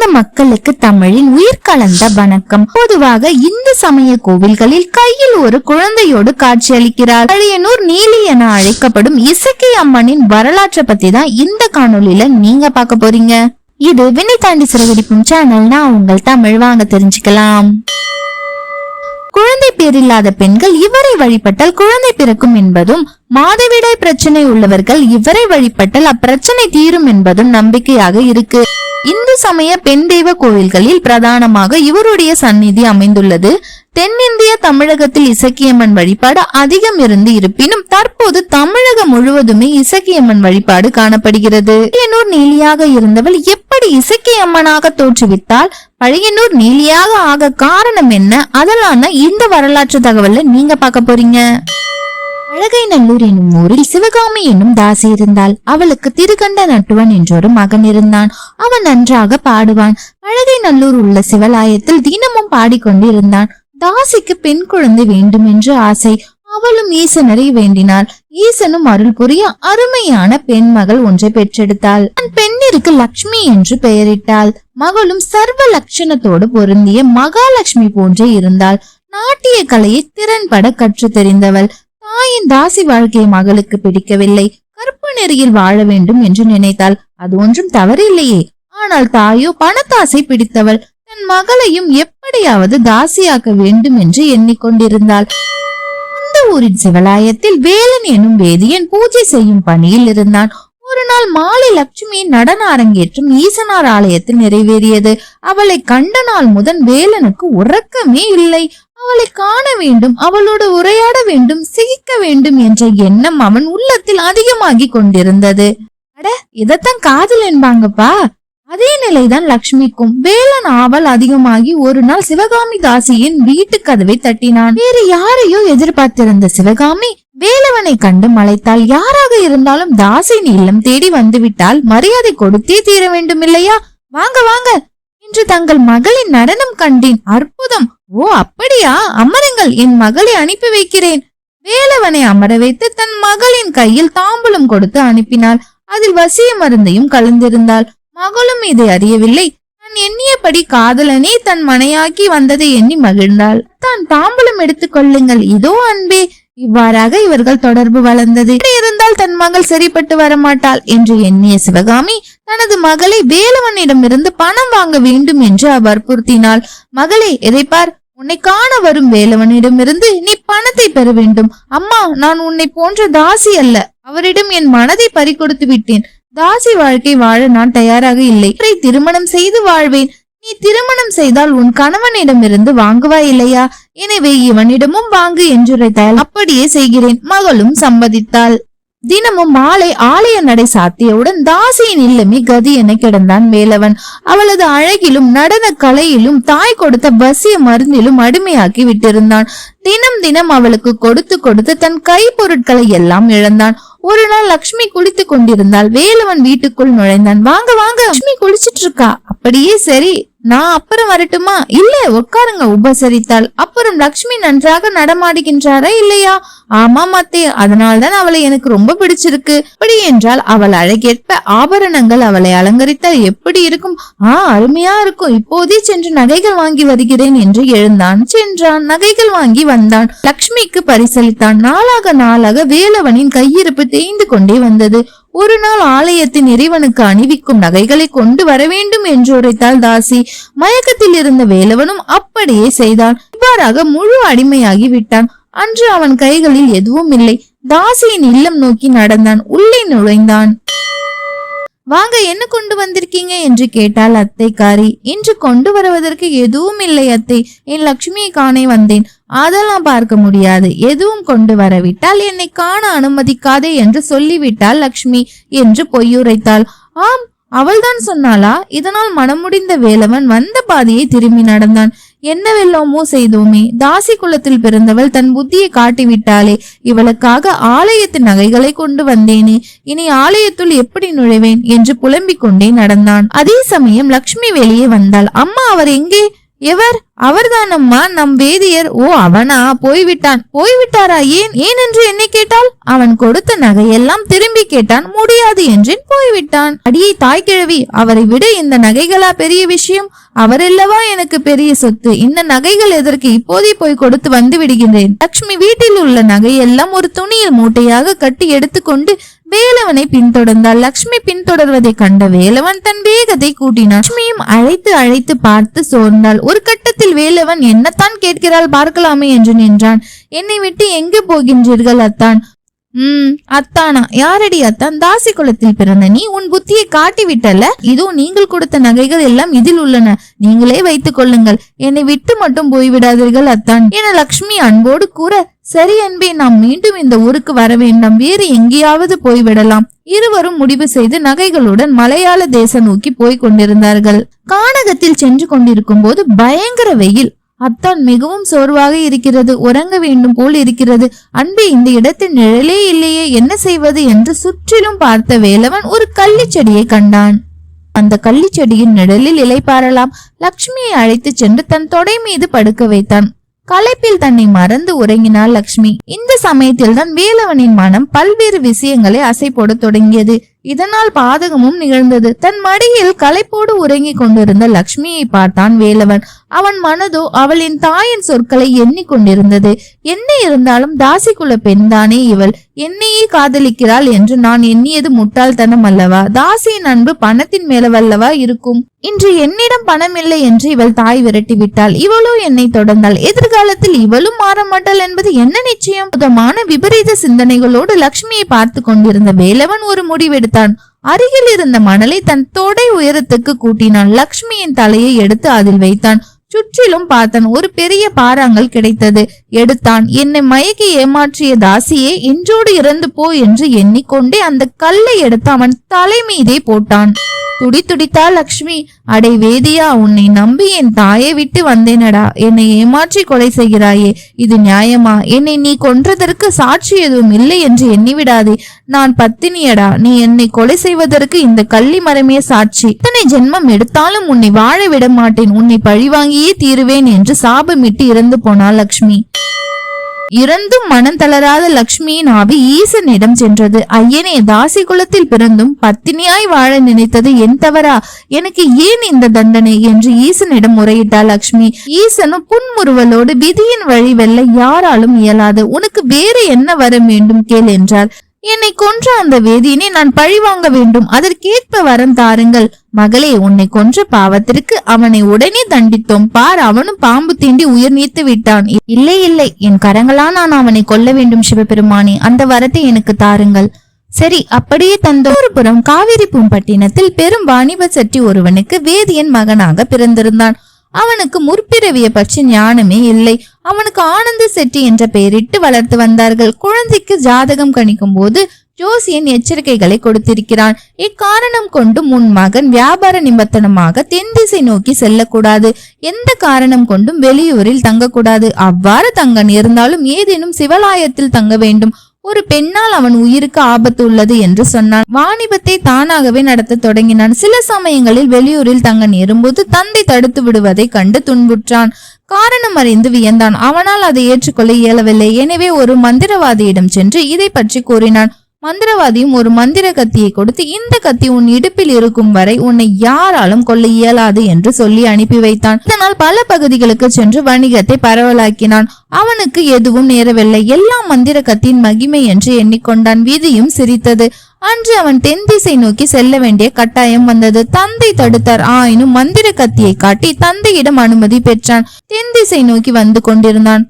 அன்பார்ந்த மக்களுக்கு தமிழின் உயிர் கலந்த வணக்கம். பொதுவாக இந்து சமய கோவில்களில் கையில் ஒரு குழந்தையோடு காட்சியளிக்கிறார். பழையனூர் நீலி என அழைக்கப்படும் இசக்கி அம்மனின் வரலாற்றை பத்தி தான் இந்த காணொலியில நீங்க பார்க்க போறீங்க. இது விண்ணை தாண்டி சிறகடிப்பும் சேனல்னா உங்கள் தமிழ் வாங்க தெரிஞ்சுக்கலாம். குழந்தை பேர் இல்லாத பெண்கள் இவரை வழிபட்டால் குழந்தை பிறக்கும் என்பதும், மாதவிடாய் பிரச்சனை உள்ளவர்கள் இவரை வழிபட்டால் அப்பிரச்சனை தீரும் என்பதும் நம்பிக்கையாக இருக்கு. இந்து சமய பெண் தெய்வ கோயில்களில் பிரதானமாக இவருடைய சந்நிதி அமைந்துள்ளது. தென்னிந்திய தமிழகத்தில் இசக்கியம்மன் வழிபாடு அதிகம் இருந்து இருப்பினும் தற்போது தமிழகம் முழுவதுமே இசக்கியம்மன் வழிபாடு காணப்படுகிறது. பழையனூர் நீலியாக இருந்தவள் எப்படி இசக்கியம்மனாக தோற்றுவித்தால், பழையனூர் நீலியாக ஆக காரணம் என்ன, அதலான இந்த வரலாற்று தகவலை நீங்க பார்க்க போறீங்க. அழகைநல்லூர் என்னும் ஊரில் சிவகாமி என்னும் தாசி இருந்தாள். அவளுக்கு திருகண்ட நட்டுவன் என்றொரு மகன் இருந்தான். அவன் நன்றாக பாடுவான். அழகைநல்லூர் உள்ள சிவலாயத்தில் தினமும் பாடிக்கொண்டு இருந்தான். தாசிக்கு பெண் குழந்தை வேண்டும் என்று ஆசை. அவளும் ஈசனரை வேண்டினாள். ஈசனும் அருள் புரிய அருமையான பெண் மகள் ஒன்றை பெற்றெடுத்தாள். தன் பெண்ணிற்கு லட்சுமி என்று பெயரிட்டாள். மகளும் சர்வ லட்சணத்தோடு பொருந்திய மகாலட்சுமி போன்றே இருந்தாள். நாட்டிய கலையை திறன்பட கற்று தெரிந்தவள். தாயின் தாசி வாழ்க்கையை மகளுக்கு பிடிக்கவில்லை. கற்பு நெறியில் வாழ வேண்டும் என்று நினைத்தாள். அது ஒன்றும் தவறில்லையே. ஆனால் தாயோ பணத்தாசை பிடித்தவள். தன் மகளையும் எப்படியாவது தாசியாக்க வேண்டும் என்று எண்ணிக்கொண்டிருந்தாள். அந்த ஊரின் சிவலாயத்தில் வேலன் எனும் வேதியன் பூஜை செய்யும் பணியில் இருந்தான். ஒரு நாள் மாலை லட்சுமியின் நடன அரங்கேற்றம் ஈசனார் ஆலயத்தில் நிறைவேறியது. அவளை கண்ட நாள் முதல் வேலனுக்கு உறக்கமே இல்லை. அவளை காண வேண்டும், அவளோடு உரையாட வேண்டும், சிகிக்க வேண்டும் என்ற எண்ணம் அவன் உள்ளத்தில் அதிகமாகி கொண்டிருந்தது. அட, இதத்தான் காதல் என்பாங்கப்பா. அதே நிலைதான் லட்சுமிக்கும். வேலன் ஆவல் அதிகமாகி ஒரு நாள் சிவகாமி தாசியின் வீட்டு கதவை தட்டினான். வேறு யாரையோ எதிர்பார்த்திருந்த சிவகாமி வேலவனை கண்டு மலைத்தாள். யாராக இருந்தாலும் தாசியின் இல்லம் தேடி வந்துவிட்டால் மரியாதை கொடுத்தே தீர வேண்டும் இல்லையா? வாங்க வாங்க என்று தங்கள் மகளின் நடனம் கண்டேன். அற்புதம். ஓ அப்படியா, அமருங்கள், என் மகளை அனுப்பி வைக்கிறேன். வேலவனை அமர வைத்து தன் மகளின் கையில் தாம்பூலம் கொடுத்து அனுப்பினாள். அதில் வசிய மருந்தையும் கலந்திருந்தாள். மகளும் இதை அறியவில்லை. தான் எண்ணியபடி காதலனே தன் மனையாக்கி வந்ததை எண்ணி மகிழ்ந்தாள். தான் தாம்பூலம் எடுத்துக் கொள்ளுங்கள், இதோ அன்பே. இவ்வாறாக இவர்கள் தொடர்பு வளர்ந்தது. இருந்தால் தன் மகள் சரிப்பட்டு வரமாட்டாள் என்று எண்ணிய சிவகாமி தனது மகளை வேலவனிடமிருந்து பணம் வாங்க வேண்டும் என்று வற்புறுத்தினாள். மகளே, எதைப்பார், உன்னை காண வரும் வேலவனிடமிருந்து நீ பணத்தை பெற வேண்டும். அம்மா, நான் உன்னை போன்ற தாசி அல்ல. அவரிடம் என் மனதை பறிகொடுத்து விட்டேன். தாசி வாழ்க்கை வாழ நான் தயாராக இல்லை. திருமணம் செய்து வாழ்வேன். நீ திருமணம் செய்தால் உன் கணவனிடமிருந்து வாங்குவாய் இல்லையா? எனவே இவனிடமும் வாங்கு என்றுரைத்தாள். அப்படியே செய்கிறேன். மகளும் சம்மதித்தாள். தினமும் மாலை ஆலய நடை சாத்தியவுடன் தாசியின் இல்லமே கதி என கிடந்தான் வேலவன். அவளது அழகிலும் நடன கலையிலும் தாய் கொடுத்த வசிய மருந்திலும் அடிமையாக்கி விட்டிருந்தான். தினம் தினம் அவளுக்கு கொடுத்து கொடுத்து தன் கை பொருட்களை எல்லாம் இழந்தான். ஒரு நாள் லட்சுமி குளித்துக் கொண்டிருந்தாள். வேலவன் வீட்டுக்குள் நுழைந்தான். வாங்க வாங்க, லட்சுமி குளிச்சிட்டு இருக்கா. அப்படியே சரி, நான் அப்புறம் வரட்டுமா? இல்ல, உட்காருங்க, உபசரித்தாள். அப்புறம் லட்சுமி நன்றாக நடமாடுகின்றாரா இல்லையா? ஆமாம் அத்தே, அதனால்தான் அவளை எனக்கு ரொம்ப பிடிச்சிருக்கு. அப்படி என்றால் அவள் அழகேற்ப ஆபரணங்கள் அவளை அலங்கரித்தால் எப்படி இருக்கும்? அருமையா இருக்கும். இப்போதே சென்று நகைகள் வாங்கி வருகிறேன் என்று எழுந்தான். சென்றான். நகைகள் வாங்கி வந்தான். லட்சுமிக்கு பரிசளித்தான். நாளாக நாளாக வேலவனின் கையிருப்பு தேய்ந்து கொண்டே வந்தது. ஒரு நாள் ஆலயத்தின் இறைவனுக்கு அணிவிக்கும் நகைகளை கொண்டு வர வேண்டும் என்று உரைத்தாள் தாசி. மயக்கத்தில் இருந்த வேலவனும் அப்படியே செய்தான். இவ்வாறாக முழு அடிமையாகி விட்டான். அன்று அவன் கைகளில் எதுவும் இல்லை. தாசியின் இல்லம் நோக்கி நடந்தான். உள்ளே நுழைந்தான். வாங்க, என்ன கொண்டு வந்திருக்கீங்க என்று கேட்டாள் அத்தைக்காரி. இன்று கொண்டு வருவதற்கு எதுவும் இல்லை அத்தை. என் லட்சுமியை காண வந்தேன். அதெல்லாம் பார்க்க முடியாது. எதுவும் கொண்டு வரவிட்டால் என்னை காண அனுமதிக்காதே என்று சொல்லிவிட்டாள் லட்சுமி என்று பொய்யுரைத்தாள். ஆம், அவள்தான் சொன்னாளா? இதனால் மனமுடிந்த வேலவன் வந்த பாதையை திரும்பி நடந்தான். என்னவெல்லாமோ செய்தோமே. தாசி குலத்தில் பிறந்தவள் தன் புத்தியை காட்டிவிட்டாளே. இவளுக்காக ஆலயத்தின் நகைகளை கொண்டு வந்தேனே. இனி ஆலயத்துள் எப்படி நுழைவேன் என்று புலம்பிக் கொண்டே நடந்தான். அதே சமயம் லட்சுமி வெளியே வந்தாள். அம்மா, அவர் எங்கே? எவர்? அவர்தானம்மா, நம் வேதியர். ஓ, அவனா? போய்விட்டாரா? ஏன் என்று என்னை கேட்டால்? அவன் கொடுத்த நகையெல்லாம் திரும்பி கேட்டான். முடியாது என்றேன், போய்விட்டான். அடியை தாய்க்கிழவி, அவரை விட இந்த நகைகளா பெரிய விஷயம்? அவரெல்லவா எனக்கு பெரிய சொத்து. இந்த நகைகள் எதற்கு? இப்போதே போய் கொடுத்து வந்து விடுகின்றேன். லட்சுமி வீட்டில் உள்ள நகையெல்லாம் ஒரு துணியில் மூட்டையாக கட்டி எடுத்துக்கொண்டு வேலவனை பின்தொடர்ந்தாள். லட்சுமி பின்தொடர்வதை கண்ட வேலவன் தன் வேகத்தை கூட்டினான். லட்சுமியும் அழைத்து பார்த்து சோர்ந்தாள். ஒரு கட்டத்தில் வேலவன், என்னத்தான் கேட்கிறாள் பார்க்கலாமே என்று நின்றான். என்னை விட்டு எங்கே போகின்றீர்கள் அத்தான்? அத்தானா? யாரடி அத்தான்? தாசி குலத்தில் பிறந்த நீ உன் புத்தியை காட்டிவிட்டல. இதோ நீங்கள் கொடுத்த நகைகள் எல்லாம் இதில் உள்ளன, நீங்களே வைத்துக் கொள்ளுங்கள். என்னை விட்டு மட்டும் போய்விடாதீர்கள் அத்தான் என லட்சுமி அன்போடு கூற, சரி அன்பே, நாம் மீண்டும் இந்த ஊருக்கு வர வேண்டாம், வேறு எங்கேயாவது போய்விடலாம். இருவரும் முடிவு செய்து நகைகளுடன் மலையாள தேசம் நோக்கி போய் கொண்டிருந்தார்கள். கானகத்தில் சென்று கொண்டிருக்கும் போது பயங்கர வெயில். அத்தான், மிகவும் சோர்வாக இருக்கிறது, உறங்க வேண்டும் போல் இருக்கிறது. அன்பே, இந்த இடத்தில் நிழலே இல்லையே, என்ன செய்வது என்று சுற்றிலும் பார்த்த வேலவன் ஒரு கள்ளிச்செடியை கண்டான். அந்த கள்ளிச்செடியின் நிழலில் இலைப்பாறலாம். லட்சுமியை அழைத்து சென்று தன் தொடை மீது படுக்க வைத்தான். களைப்பில் தன்னை மறந்து உறங்கினாள் லட்சுமி. இந்த சமயத்தில் தான் வேலவனின் மனம் பல்வேறு விஷயங்களை அசை போட தொடங்கியது. இதனால் பாதகமும் நிகழ்ந்தது. தன் மடியில் களைப்போடு உறங்கிக் கொண்டிருந்த லட்சுமியை பார்த்தான் வேலவன். அவன் மனதோ அவளின் தாயின் சொற்களை எண்ணிக்கொண்டிருந்தது. என்ன இருந்தாலும் தாசிக்குள்ள பெண்தானே இவள், என்னையே காதலிக்கிறாள் என்று நான் எண்ணியது முட்டாள்தனம் அல்லவா? தாசியின் அன்பு பணத்தின் மேலவல்லவா இருக்கும்? இன்று என்னிடம் பணம் இல்லை என்று இவள் தாய் விரட்டி விட்டாள். இவளோ என்னை தொடர்ந்தாள். எதிர்காலத்தில் இவளும் மாற மாட்டாள் என்பது என்ன நிச்சயம்? புதமான விபரீத சிந்தனைகளோடு லட்சுமியை பார்த்து கொண்டிருந்த வேலவன் ஒரு முடிவெடுத்தான். அருகில் இருந்த மணலை தன் தொடை உயரத்துக்கு கூட்டினான். லட்சுமியின் தலையை எடுத்து அதில் வைத்தான். சுற்றிலும் பார்த்தான். ஒரு பெரிய பாறாங்கல் கிடைத்தது. எடுத்தான். என்னை மயக்கி ஏமாற்றிய தாசியே, இன்றோடு இறந்து போ என்று எண்ணிக்கொண்டே அந்த கல்லை எடுத்து அவன் தலை மீதே போட்டான். துடித்தாள் லட்சுமி. அடை வேதியா, உன்னை நம்பி என் தாயை விட்டு வந்தேனடா. என்னை ஏமாற்றி கொலை செய்கிறாயே, இது நியாயமா? என்னை நீ கொன்றதற்கு சாட்சி எதுவும் இல்லை என்று எண்ணிவிடாதே. நான் பத்தினியடா. நீ என்னை கொலை செய்வதற்கு இந்த கள்ளி மரமே சாட்சி. இத்தனை ஜென்மம் எடுத்தாலும் உன்னை வாழ விட மாட்டேன். உன்னை பழிவாங்கியே தீருவேன் என்று சாபமிட்டு இறந்து போனாள் லட்சுமி. இறந்தும் மனம் தளராத லட்சுமியின் ஆவி ஈசனிடம் சென்றது. ஐயனே, தாசி குலத்தில் பிறந்தும் பத்தினியாய் வாழ நினைத்தது என் தவறா? எனக்கு ஏன் இந்த தண்டனை என்று ஈசனிடம் முறையிட்டாள் லட்சுமி. ஈசனும் புன்முறுவலோடு, விதியின் வழி வெல்ல யாராலும் இயலாது, உனக்கு வேறு என்ன வர வேண்டும் கேள் என்றார். என்னை கொன்ற அந்த வேதியினை நான் பழி வாங்க வேண்டும், அதற்கேற்ப வரம் தாருங்கள். மகளே, உன்னை கொன்ற பாவத்திற்கு அவனை உடனே தண்டித்தோம் பார், அவனும் பாம்பு தீண்டி உயிர் நீத்து விட்டான். இல்லை, என் கரங்களா நான் அவனை கொல்ல வேண்டும் சிவபெருமானே, அந்த வரத்தை எனக்கு தாருங்கள். சரி, அப்படியே தந்தோம். ஒரு புறம் காவிரி பூம்பட்டினத்தில் பெரும் வாணிப செட்டி ஒருவனுக்கு வேதியன் மகனாக பிறந்திருந்தான். அவனுக்கு முற்பிறவிய பற்றி ஞானமே இல்லை. அவனுக்கு ஆனந்த செட்டி என்ற பெயரிட்டு வளர்த்து வந்தார்கள். குழந்தைக்கு ஜாதகம் கணிக்கும் போது ஜோசியன் எச்சரிக்கைகளை கொடுத்திருக்கிறான். இக்காரணம் கொண்டு முன் மகன் வியாபார நிமித்தமாக தென் திசை நோக்கி செல்லக்கூடாது, எந்த காரணம் கொண்டும் வெளியூரில் தங்கக்கூடாது. அவ்வாறு தங்க நேர்ந்தாலும் ஏதேனும் சிவலாயத்தில் தங்க வேண்டும். ஒரு பெண்ணால் அவன் உயிருக்கு ஆபத்து உள்ளது என்று சொன்னான். வாணிபத்தை தானாகவே நடத்த தொடங்கினான். சில சமயங்களில் வெளியூரில் தங்க நேரும்போது தந்தை தடுத்து விடுவதை கண்டு துன்புற்றான். காரணம் அறிந்து வியந்தான். அவனால் அதை ஏற்றுக்கொள்ள இயலவில்லை. எனவே ஒரு மந்திரவாதியிடம் சென்று இதை பற்றி கூறினான். மந்திரவாதியும் ஒரு மந்திர கத்தியை கொடுத்து, இந்த கத்தி உன் இடுப்பில் இருக்கும் வரை உன்னை யாராலும் கொல்ல இயலாது என்று சொல்லி அனுப்பி வைத்தான். இதனால் பல பகுதிகளுக்கு சென்று வணிகத்தை பரவலாக்கினான். அவனுக்கு எதுவும் நேரவில்லை. எல்லாம் மந்திர கத்தியின் மகிமை என்று எண்ணிக்கொண்டான். விதியும் சிரித்தது. அன்று அவன் தென் திசை நோக்கி செல்ல வேண்டிய கட்டாயம் வந்தது. தந்தை தடுத்தார். ஆயினும் மந்திர கத்தியை காட்டி தந்தையிடம் அனுமதி பெற்றான். தென் திசை நோக்கி வந்து கொண்டிருந்தான்.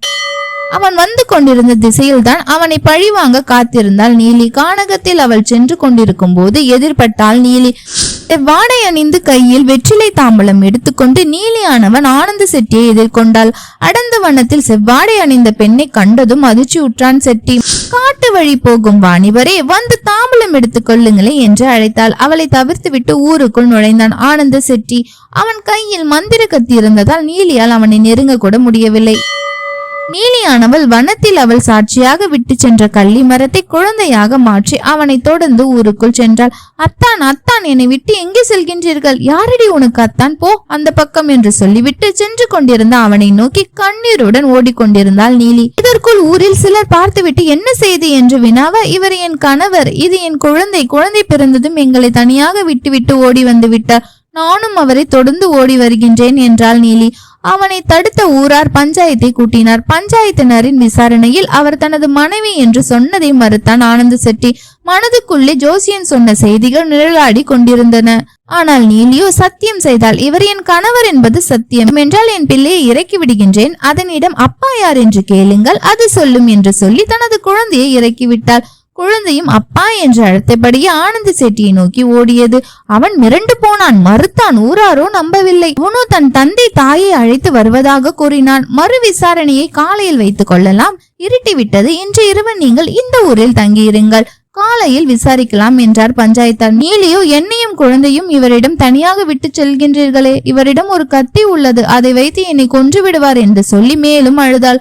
அவன் வந்து கொண்டிருந்த திசையில் தான் அவனை பழிவாங்க காத்திருந்தாள் நீலி. கானகத்தில் அவள் சென்று கொண்டிருக்கும் போது எதிர்பட்டாள் நீலி. வாடை அணிந்து கையில் வெற்றிலை தாம்பலம் எடுத்துக்கொண்டு நீலியானவன் ஆனந்த செட்டியை எதிர்கொண்டாள். அடர்ந்த வண்ணத்தில் செவ்வாடை அணிந்த பெண்ணை கண்டதும் அதிர்ச்சி உற்றான் செட்டி. காட்டு வழி போகும் வாணிபரே, வந்து தாம்பலம் எடுத்துக் கொள்ளுங்களே என்று அழைத்தாள். அவளை தவிர்த்து விட்டு ஊருக்குள் நுழைந்தான் ஆனந்த செட்டி. அவன் கையில் மந்திர கத்தி இருந்ததால் நீலியால் அவனை நெருங்க கூட முடியவில்லை. நீலியானவள் வனத்தில் அவள் சாட்சியாக விட்டு சென்ற கள்ளி மரத்தை குழந்தையாக மாற்றி அவனை தொடர்ந்து ஊருக்குள் சென்றாள். அத்தான் அத்தான், என்னை விட்டு எங்கே செல்கின்றீர்கள்? யாரடி உனக்கு அத்தான்? போ அந்த பக்கம் என்று சொல்லிவிட்டு சென்று கொண்டிருந்த அவனை நோக்கி கண்ணீருடன் ஓடிக்கொண்டிருந்தாள் நீலி. இதற்குள் ஊரில் சிலர் பார்த்துவிட்டு என்ன செய்தி என்று வினாவ, இவர் என் கணவர், இது என் குழந்தை பிறந்ததும் எங்களை தனியாக விட்டுவிட்டு ஓடி வந்து விட்டார். நானும் அவரை தொடர்ந்து ஓடி வருகின்றேன் என்றாள் நீலி. அவனை தடுத்த ஊரார் பஞ்சாயத்தை கூட்டினார். பஞ்சாயத்தினரின் விசாரணையில் அவர் தனது மனைவி என்று சொன்னதை மறுத்தான் ஆனந்த செட்டி. மனதுக்குள்ளே ஜோசியன் சொன்ன செய்திகள் நிழலாடி கொண்டிருந்தன. ஆனால் நீலியோ சத்தியம் செய்தாள். இவர் என் கணவர் என்பது சத்தியம் என்றால் என் பிள்ளையை இறக்கி விடுகின்றேன். அதனிடம் அப்பா யார் என்று கேளுங்கள், அது சொல்லும் என்று சொல்லி தனது குழந்தையை இறக்கிவிட்டாள். குழந்தையும் அப்பா என்று அழைத்தபடியே ஆனந்த செட்டியை நோக்கி ஓடியது. அவன் மிரண்டு போனான், மறுத்தான். ஊராரோ நம்பவில்லை. அவனோ தன் தந்தை தாயை அழைத்து வருவதாக கூறினான். மறு விசாரணையை காலையில் வைத்துக் கொள்ளலாம், இருட்டிவிட்டது. இன்று இரவு நீங்கள் இந்த ஊரில் தங்கியிருங்கள், காலையில் விசாரிக்கலாம் என்றார் பஞ்சாயத்தார். நீலியோ, என்னையும் குழந்தையும் இவரிடம் தனியாக விட்டு செல்கின்றீர்களே, இவரிடம் ஒரு கத்தி உள்ளது, அதை வைத்து என்னை கொன்று விடுவார் என்று சொல்லி மேலும் அழுதாள்.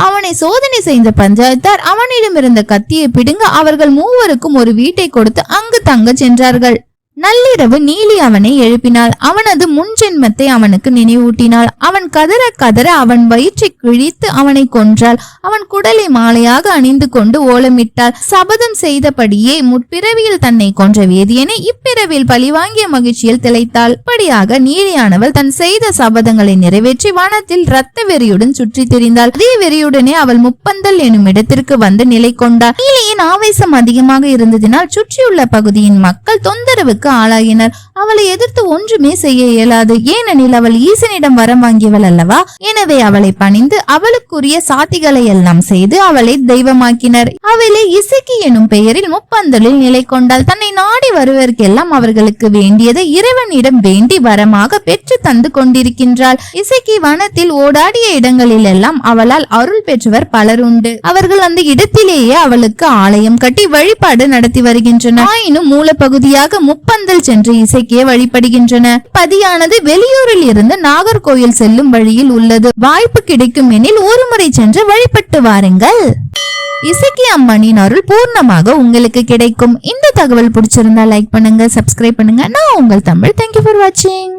அவனை சோதனை செய்த பஞ்சாயத்தார் அவனிடமிருந்த கத்தியை பிடுங்க அவர்கள் மூவருக்கும் ஒரு வீட்டை கொடுத்து அங்கு தங்க சென்றார்கள். நள்ளிரவு நீலி அவனை எழுப்பினாள். அவனது முன்ஜென்மத்தை அவனுக்கு நினைவூட்டினாள். அவன் கதற கதற அவன் வயிற்றை கிழித்து அவனை கொன்றாள். அவன் குடலை மாலையாக அணிந்து கொண்டு ஓலமிட்டாள். சபதம் செய்தபடியே முற்பிறவியில் தன்னை கொன்ற வேதியனை இப்பிறவியில் பழிவாங்கிய மகிழ்ச்சியில் திளைத்தாள். இப்படியாக நீலியானவள் தன் செய்த சபதங்களை நிறைவேற்றி வனத்தில் இரத்த வெறியுடன் சுற்றி திரிந்தாள். அதே வெறியுடனே அவள் முப்பந்தல் எனும் இடத்திற்கு வந்து நிலை கொண்டாள். நீலியின் ஆவேசம் அதிகமாக இருந்ததினால் சுற்றியுள்ள பகுதியின் மக்கள் தொந்தரவுக்கு ஆளாகினர். அவளை எதிர்த்து ஒன்றுமே செய்ய இயலாது. ஏனெனில் அவள் ஈசனிடம் வரம் வாங்கியவள் அல்லவா. எனவே அவளை பணிந்து அவளுக்குரிய சாத்திகளை எல்லாம் செய்து அவளை தெய்வமாக்கினர். அவளை இசக்கி எனும் பெயரில் முப்பந்தலில் நிலை கொண்டாள். தன்னை நாடி வருவதற்கெல்லாம் அவர்களுக்கு வேண்டியதை இறைவனிடம் வேண்டி வரமாக பெற்று தந்து கொண்டிருக்கின்றாள். இசக்கி வனத்தில் ஓடாடிய இடங்களில் எல்லாம் அவளால் அருள் பெற்றவர் பலர் உண்டு. அவர்கள் அந்த இடத்திலேயே அவளுக்கு ஆலயம் கட்டி வழிபாடு நடத்தி வருகின்றனர். ஆயினும் மூலப்பகுதியாக முப்பந்தல் சென்று இசைக்கிய வழிபடுகின்றன. பதியானது வெளியூரில் இருந்து நாகர்கோயில் செல்லும் வழியில் உள்ளது. வாய்ப்பு கிடைக்கும் எனில் ஒரு முறை சென்று வழிபட்டு வாருங்கள். இசக்கி அம்மனின் அருள் பூர்ணமாக உங்களுக்கு கிடைக்கும். இந்த தகவல் பிடிச்சிருந்தா லைக் பண்ணுங்க, சப்ஸ்கிரைப் பண்ணுங்க. நான் உங்கள் தமிழ். தேங்க்யூ ஃபார் வாட்சிங்.